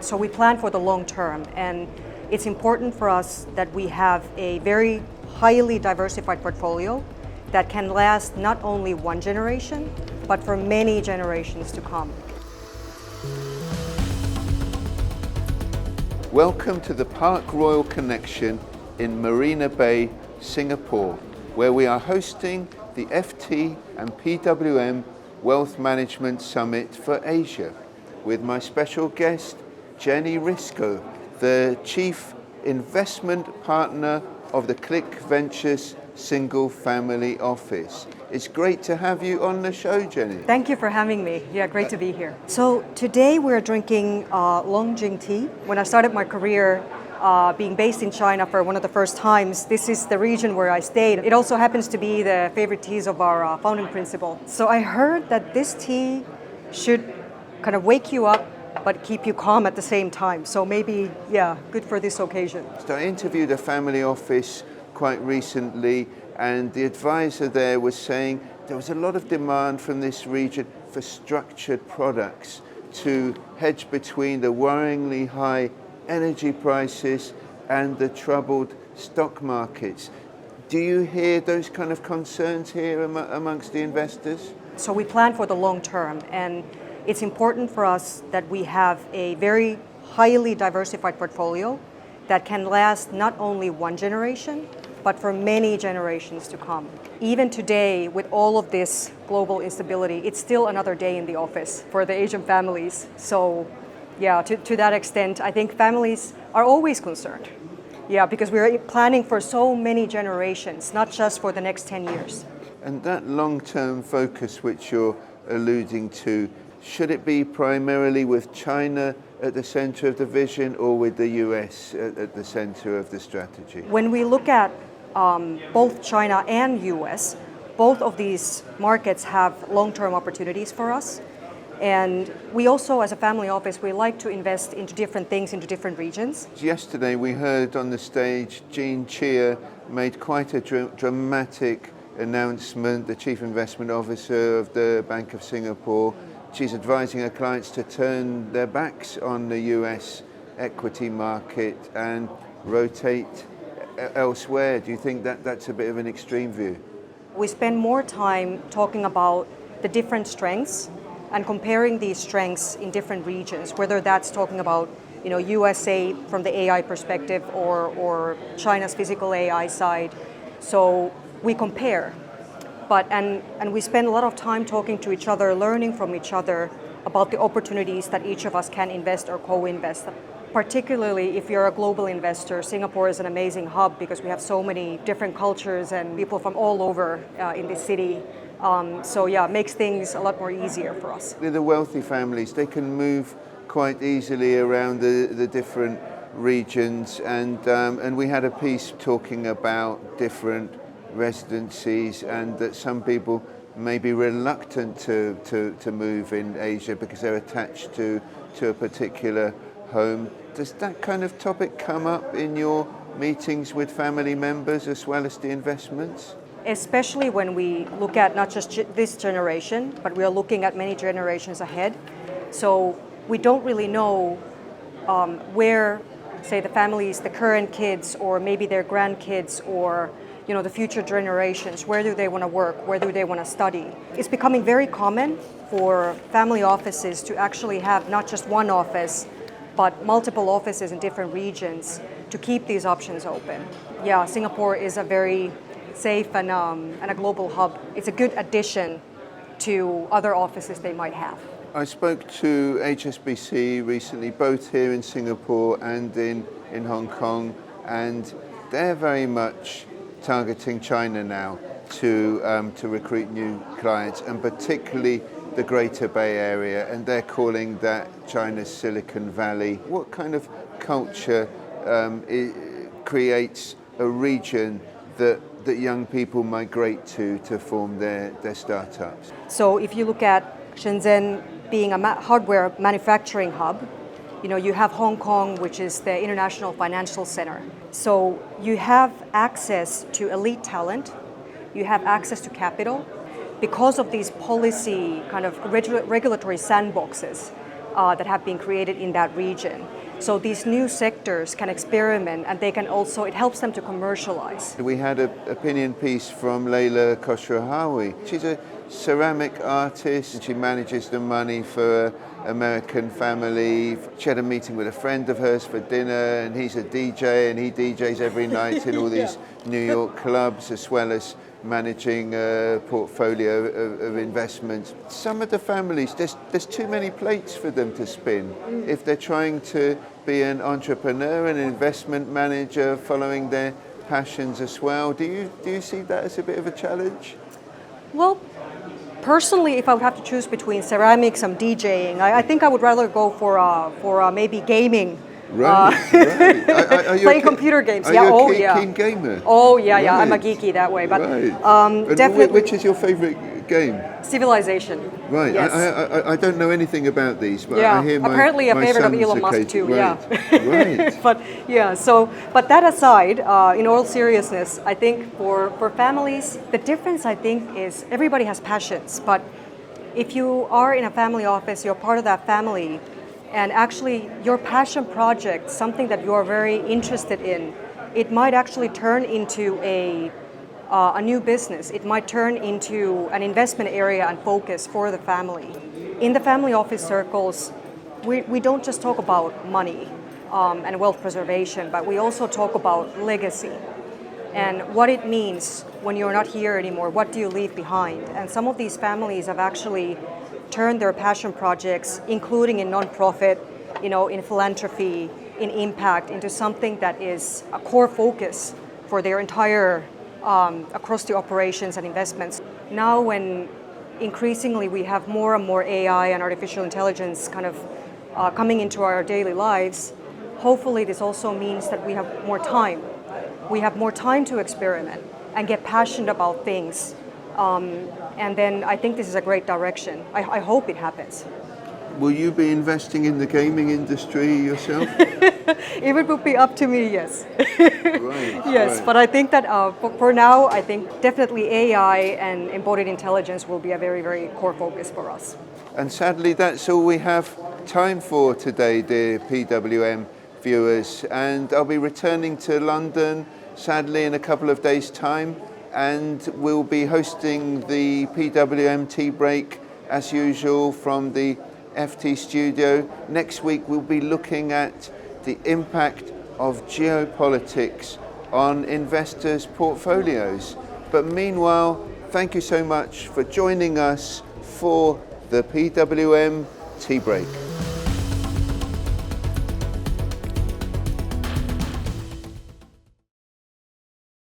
So we plan for the long term, and it's important for us that we have a very highly diversified portfolio that can last not only one generation, but for many generations to come. Welcome to the Park Royal Connection in Marina Bay, Singapore, where we are hosting the FT and PWM Wealth Management Summit for Asia with my special guest, Jenni Risku, the Chief Investment Partner of the Click Ventures Single Family Office. It's great to have you on the show, Jenni. Thank you for having me. Yeah, great to be here. So today we're drinking Longjing tea. When I started my career being based in China for one of the first times, this is the region where I stayed. It also happens to be the favorite teas of our founding principal. So I heard that this tea should kind of wake you up but keep you calm at the same time. So maybe, yeah, good for this occasion. So I interviewed a family office quite recently, and the advisor there was saying there was a lot of demand from this region for structured products to hedge between the worryingly high energy prices and the troubled stock markets. Do you hear those kind of concerns here amongst the investors? So we plan for the long term, and it's important for us that we have a very highly diversified portfolio that can last not only one generation, but for many generations to come. Even today, with all of this global instability, it's still another day in the office for the Asian families. So yeah, to that extent, I think families are always concerned. Yeah, because we're planning for so many generations, not just for the next 10 years. And that long-term focus which you're alluding to, should it be primarily with China at the center of the vision or with the US at the center of the strategy? When we look at both China and US, both of these markets have long-term opportunities for us. And we also, as a family office, we like to invest into different things, into different regions. Yesterday we heard on the stage Jean Chia made quite a dramatic announcement, the Chief Investment Officer of the Bank of Singapore. She's advising her clients to turn their backs on the US equity market and rotate elsewhere. Do you think that that's a bit of an extreme view? We spend more time talking about the different strengths and comparing these strengths in different regions, whether that's talking about USA from the AI perspective or China's physical AI side. So we compare, and we spend a lot of time talking to each other, learning from each other about the opportunities that each of us can invest or co-invest. Particularly if you're a global investor, Singapore is an amazing hub because we have so many different cultures and people from all over in this city. So yeah, it makes things a lot more easier for us. The wealthy families, they can move quite easily around the different regions, and we had a piece talking about different residencies and that some people may be reluctant to move in Asia because they're attached to a particular home. Does that kind of topic come up in your meetings with family members as well as the investments? Especially when we look at not just this generation, but we are looking at many generations ahead. So we don't really know where, say, the families, the current kids, or maybe their grandkids, or the future generations, where do they want to work, where do they want to study. It's becoming very common for family offices to actually have not just one office, but multiple offices in different regions to keep these options open. Yeah, Singapore is a very safe and a global hub. It's a good addition to other offices they might have. I spoke to HSBC recently, both here in Singapore and in Hong Kong, and they're very much targeting China now to recruit new clients, and particularly the Greater Bay Area, and they're calling that China's Silicon Valley. What kind of culture creates a region that young people migrate to form their startups? So if you look at Shenzhen being a hardware manufacturing hub, you have Hong Kong, which is the international financial center. So you have access to elite talent, you have access to capital. Because of these policy kind of regulatory sandboxes, that have been created in that region. So these new sectors can experiment, and they can also, it helps them to commercialize. We had an opinion piece from Leila Khosrowawi. She's a ceramic artist and she manages the money for an American family. She had a meeting with a friend of hers for dinner, and he's a DJ and he DJs every night in all these New York clubs, as well as managing a portfolio of investments. Some of the families, there's too many plates for them to spin. If they're trying to be an entrepreneur, an investment manager, following their passions as well. Do you see that as a bit of a challenge? Well, personally, if I would have to choose between ceramics and DJing, I think I would rather go for maybe gaming. Right. Are Playing computer games. Are Yeah. you a keen gamer? Oh yeah, yeah. I'm a Right. geeky that way, but Right. And definitely. which is your favourite game? Civilization. Right. Yes. I don't know anything about these, but Yeah. I hear Apparently a my favorite of son's Elon Musk occasion- too. Right. Yeah. Right. But yeah. So, but that aside, in all seriousness, I think for families, the difference I think is everybody has passions, but if you are in a family office, you're part of that family, and actually your passion project, something that you are very interested in, it might actually turn into a new business. It might turn into an investment area and focus for the family. In the family office circles, we don't just talk about money and wealth preservation, but we also talk about legacy and what it means when you're not here anymore. What do you leave behind? And some of these families have actually turned their passion projects, including in nonprofit, in philanthropy, in impact, into something that is a core focus for their entire, across the operations and investments. Now when increasingly we have more and more AI and artificial intelligence kind of coming into our daily lives, hopefully this also means that we have more time. We have more time to experiment and get passionate about things. And then I think this is a great direction. I hope it happens. Will you be investing in the gaming industry yourself? If it would be up to me, yes. Right. Yes, right. but I think that for now, I think definitely AI and embodied intelligence will be a very, very core focus for us. And sadly, that's all we have time for today, dear PWM viewers. And I'll be returning to London, sadly, in a couple of days' time. And we'll be hosting the PWM Tea Break, as usual, from the FT studio. Next week, we'll be looking at the impact of geopolitics on investors' portfolios. But meanwhile, thank you so much for joining us for the PWM Tea Break.